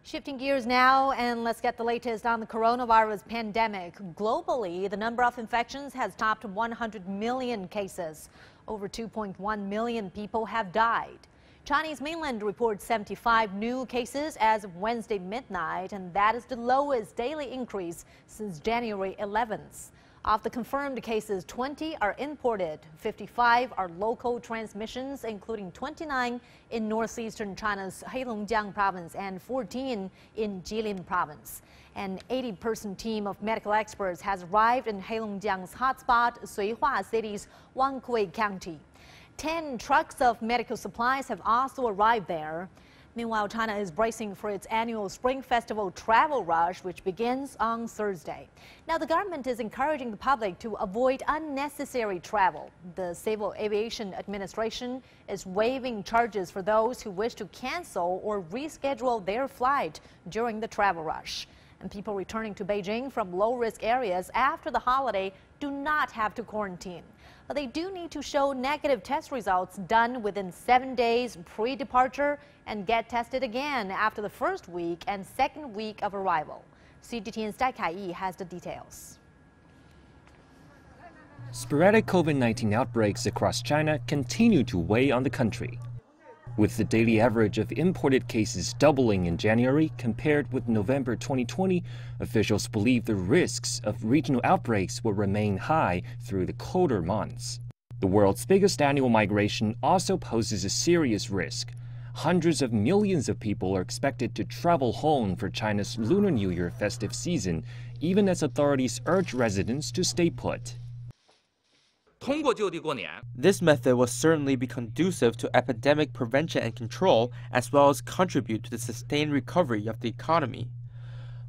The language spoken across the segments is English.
Shifting gears now, and let's get the latest on the coronavirus pandemic. Globally, the number of infections has topped 100 million cases. Over 2.1 million people have died. Chinese mainland reports 75 new cases as of Wednesday midnight, and that is the lowest daily increase since January 11th. Of the confirmed cases, 20 are imported, 55 are local transmissions, including 29 in northeastern China's Heilongjiang province and 14 in Jilin province. An 80-person team of medical experts has arrived in Heilongjiang's hotspot, Suihua City's Wangkui County. 10 trucks of medical supplies have also arrived there. Meanwhile, China is bracing for its annual Spring Festival travel rush, which begins on Thursday. Now, the government is encouraging the public to avoid unnecessary travel. The Civil Aviation Administration is waiving charges for those who wish to cancel or reschedule their flight during the travel rush. And people returning to Beijing from low-risk areas after the holiday do not have to quarantine. But they do need to show negative test results done within 7 days pre-departure and get tested again after the first week and second week of arrival. CGTN's Dai Kai-yi has the details. Sporadic COVID-19 outbreaks across China continue to weigh on the country. With the daily average of imported cases doubling in January compared with November 2020, officials believe the risks of regional outbreaks will remain high through the colder months. The world's biggest annual migration also poses a serious risk. Hundreds of millions of people are expected to travel home for China's Lunar New Year festive season, even as authorities urge residents to stay put. This method will certainly be conducive to epidemic prevention and control, as well as contribute to the sustained recovery of the economy.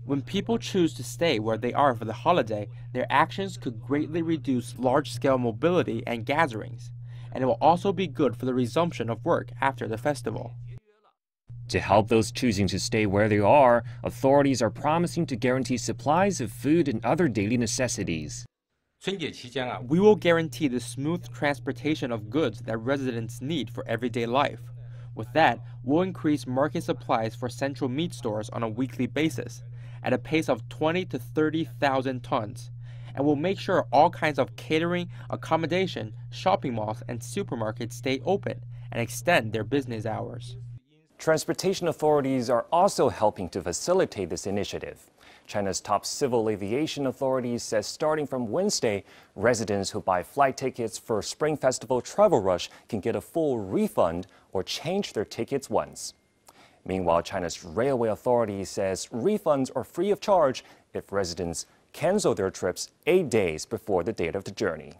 When people choose to stay where they are for the holiday, their actions could greatly reduce large-scale mobility and gatherings, and it will also be good for the resumption of work after the festival. To help those choosing to stay where they are, authorities are promising to guarantee supplies of food and other daily necessities. We will guarantee the smooth transportation of goods that residents need for everyday life. With that, we'll increase market supplies for central meat stores on a weekly basis at a pace of 20 to 30,000 tons. And we'll make sure all kinds of catering, accommodation, shopping malls, and supermarkets stay open and extend their business hours. Transportation authorities are also helping to facilitate this initiative. China's top civil aviation authority says starting from Wednesday, residents who buy flight tickets for Spring Festival travel rush can get a full refund or change their tickets once. Meanwhile, China's railway authority says refunds are free of charge if residents cancel their trips 8 days before the date of the journey.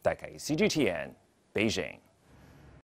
Dai Kai, CGTN, Beijing.